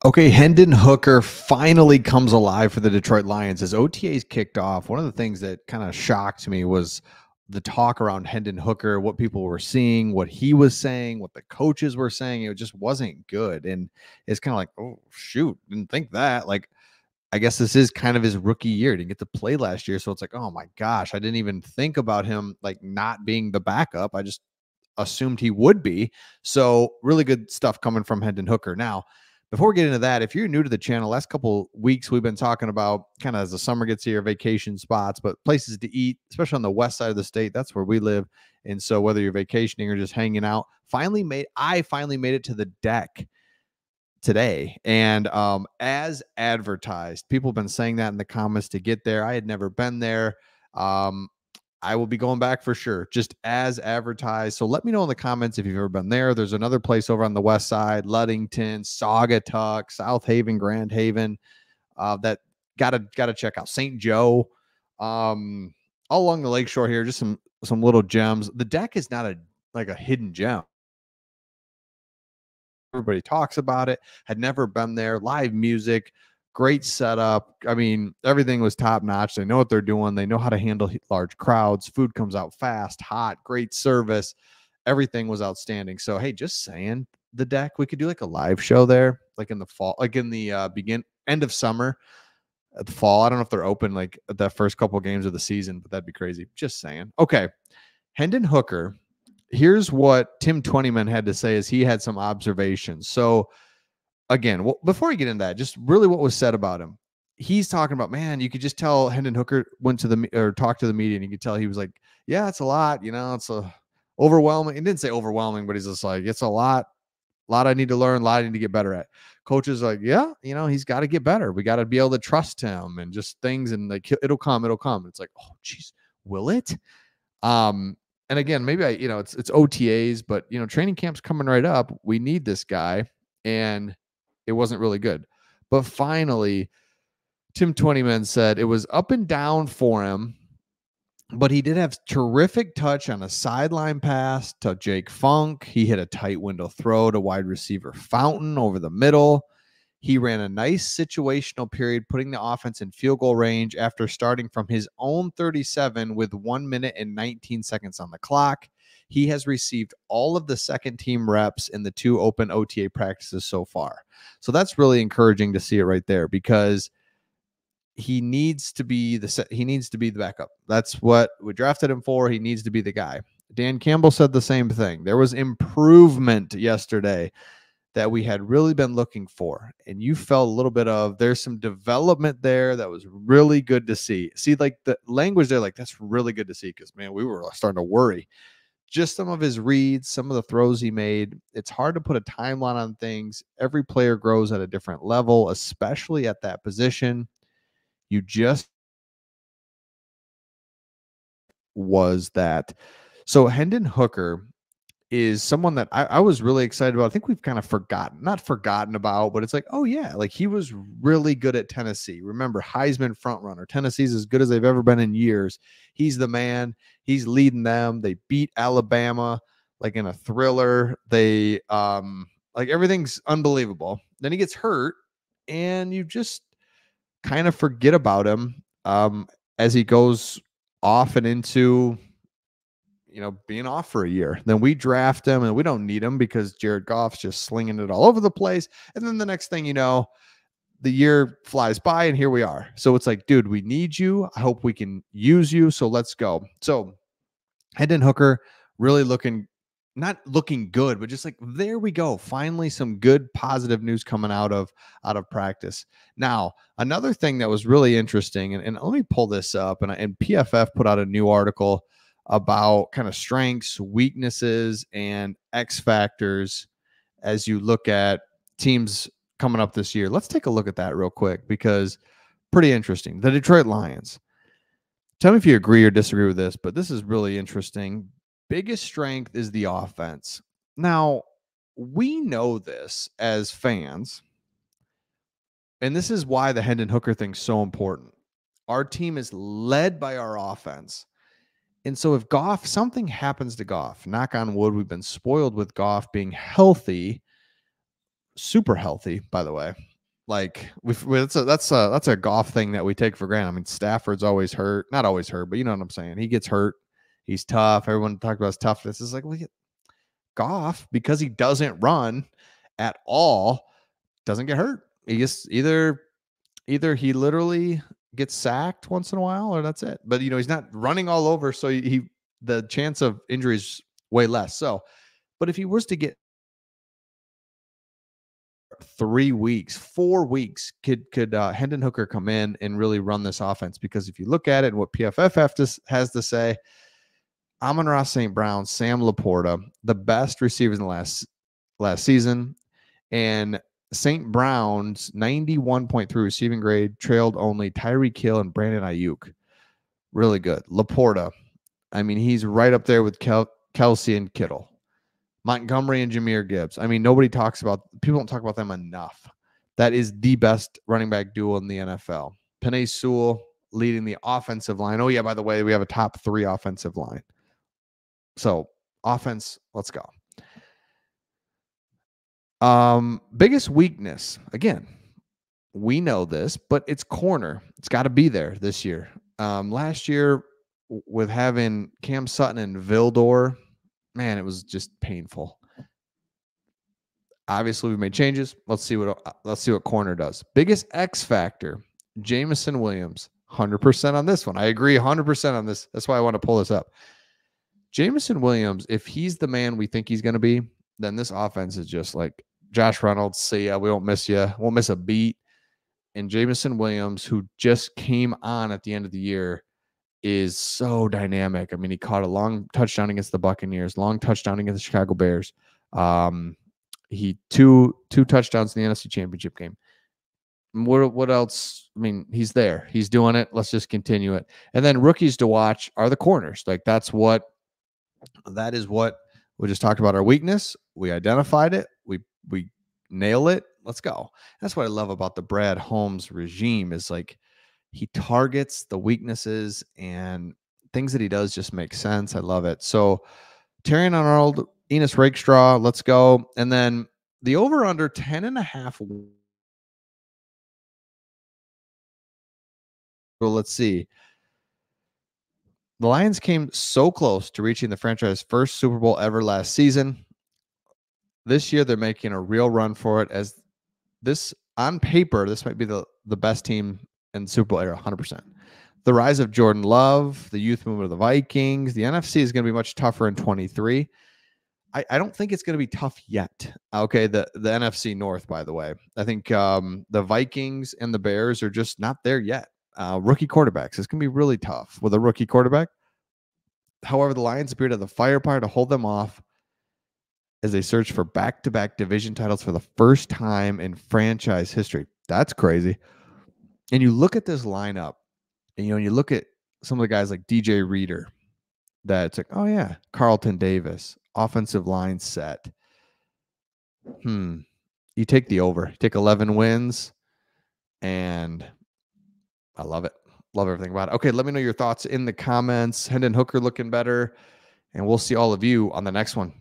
Okay, Hendon Hooker finally comes alive for the Detroit Lions. As OTAs kicked off, one of the things that kind of shocked me was the talk around Hendon Hooker, what people were seeing, what he was saying, what the coaches were saying. It just wasn't good. And it's kind of like, oh, shoot, didn't think that. Like, I guess this is kind of his rookie year. Didn't get to play last year. So it's like, oh my gosh, I didn't even think about him like not being the backup. I just assumed he would be. So really good stuff coming from Hendon Hooker. Now, before we get into that, if you're new to the channel, last couple weeks we've been talking about kind of as the summer gets here, vacation spots, but places to eat, especially on the west side of the state. That's where we live. And so whether you're vacationing or just hanging out, I finally made it to the deck today. And as advertised, people have been saying that in the comments to get there. I had never been there. I will be going back for sure, just as advertised. So let me know in the comments if you've ever been there. There's another place over on the west side, Ludington, Saugatuck, South Haven, Grand Haven, that gotta check out. St. Joe, all along the lakeshore here, just some little gems. The deck is not a hidden gem. Everybody talks about it. Had never been there. Live music, great setup. I mean, everything was top notch. They know what they're doing. They know how to handle large crowds. Food comes out fast, hot, great service. Everything was outstanding. So, hey, just saying, the deck, we could do like a live show there, like in the fall, like in the end of summer, at the fall. I don't know if they're open like at the first couple of games of the season, but that'd be crazy. Just saying. Okay, Hendon Hooker. Here's what Tim Twentyman had to say as he had some observations. So again, before we get into that, just really what was said about him. He's talking about, man, you could just tell Hendon Hooker went to talked to the media, and you could tell he was like, yeah, it's a lot, it's a overwhelming. He didn't say overwhelming, but he's just like, it's a lot I need to learn, a lot I need to get better at. Coaches like, yeah, he's got to get better. We got to be able to trust him and just things, and like, it'll come. It's like, oh, geez, will it? And again, maybe it's OTAs, but training camp's coming right up. We need this guy, and it wasn't really good. But finally, Tim Twentyman said it was up and down for him, but he did have terrific touch on a sideline pass to Jake Funk. He hit a tight window throw to wide receiver Fountain over the middle. He ran a nice situational period, putting the offense in field goal range after starting from his own 37 with 1 minute and 19 seconds on the clock. He has received all of the second team reps in the 2 open OTA practices so far. So that's really encouraging to see it right there, because he needs to be the backup. That's what we drafted him for. He needs to be the guy. Dan Campbell said the same thing. There was improvement yesterday that we had really been looking for. And you felt a little bit of, there's some development there that was really good to see. See, like the language there, like that's really good to see, because, man, we were starting to worry. Just some of his reads, some of the throws he made. It's hard to put a timeline on things. Every player grows at a different level, especially at that position. You just was that. So Hendon Hooker is someone that I was really excited about. I think we've kind of not forgotten about, but it's like, oh yeah, like he was really good at Tennessee. Remember, Heisman front runner. Tennessee's as good as they've ever been in years. He's the man. He's leading them. They beat Alabama like in a thriller. They like everything's unbelievable. Then he gets hurt, and you just kind of forget about him as he goes off and into being off for a year. Then we draft him, and we don't need him because Jared Goff's just slinging it all over the place. And then the next thing you know, the year flies by, and here we are. So it's like, dude, we need you. I hope we can use you. So let's go. So Hendon Hooker really not looking good, but just like, there we go. Finally, some good positive news coming out of practice. Now, another thing that was really interesting, and let me pull this up, and PFF put out a new article about kind of strengths, weaknesses, and X factors as you look at teams coming up this year. Let's take a look at that real quick, because pretty interesting. The Detroit Lions. Tell me if you agree or disagree with this, but this is really interesting. Biggest strength is the offense. Now, we know this as fans, and this is why the Hendon Hooker thing is so important. Our team is led by our offense. And so if something happens to Goff, knock on wood, we've been spoiled with Goff being healthy, super healthy, by the way. Like that's a golf thing that we take for granted. I mean, Stafford's always hurt, not always hurt, but you know what I'm saying. He gets hurt. He's tough. Everyone talked about his toughness. It's like, well, Goff, because he doesn't run at all, doesn't get hurt. He just either he literally gets sacked once in a while, or that's it. But he's not running all over, so he the chance of injury is way less. So, but if he was to get 3 weeks, 4 weeks, could Hendon Hooker come in and really run this offense? Because if you look at it and what PFF has to say, Amon-Ra St. Brown, Sam Laporta, the best receivers in the last season, and St. Brown's 91.3 receiving grade trailed only Tyreek Hill and Brandon Ayuk. Really good. Laporta, I mean, he's right up there with Kelsey and Kittle. Montgomery and Jahmyr Gibbs. I mean, people don't talk about them enough. That is the best running back duo in the NFL. Penei Sewell leading the offensive line. Oh, yeah, by the way, we have a top 3 offensive line. So, offense, let's go. Biggest weakness, again, we know this, but it's corner. It's got to be there this year. Last year, with having Cam Sutton and Vildor, man, it was just painful. Obviously, we've made changes. Let's see what corner does. Biggest X factor, Jameson Williams, 100% on this one. I agree 100% on this. That's why I want to pull this up. Jameson Williams, if he's the man we think he's going to be, then this offense is just like Josh Reynolds. See ya. We won't miss you. Won't miss a beat. And Jameson Williams, who just came on at the end of the year, is so dynamic. I mean, he caught a long touchdown against the Buccaneers, long touchdown against the Chicago Bears. He two touchdowns in the NFC Championship game. What else? I mean, he's there. He's doing it. Let's just continue it. And then rookies to watch are the corners. Like that is what we just talked about. Our weakness. We identified it. We nail it. Let's go. That's what I love about the Brad Holmes regime is like he targets the weaknesses and things that he does just make sense. I love it. So Terrion Arnold, Enos Rakestraw, let's go. And then the over under 10.5. Well, let's see. The Lions came so close to reaching the franchise first Super Bowl ever last season. This year, they're making a real run for it. As this, on paper, this might be the best team in Super Bowl era, 100%. The rise of Jordan Love, the youth movement of the Vikings. The NFC is going to be much tougher in 23. I don't think it's going to be tough yet. Okay, the NFC North, by the way. I think the Vikings and the Bears are just not there yet. Rookie quarterbacks. It's going to be really tough with a rookie quarterback. However, the Lions appear to have the firepower to hold them off as they search for back-to-back division titles for the first time in franchise history. That's crazy. And you look at this lineup, and you look at some of the guys like DJ Reader, that's like, oh yeah, Carlton Davis, offensive line set. You take the over. You take 11 wins, and I love it. Love everything about it. Okay, let me know your thoughts in the comments. Hendon Hooker looking better, and we'll see all of you on the next one.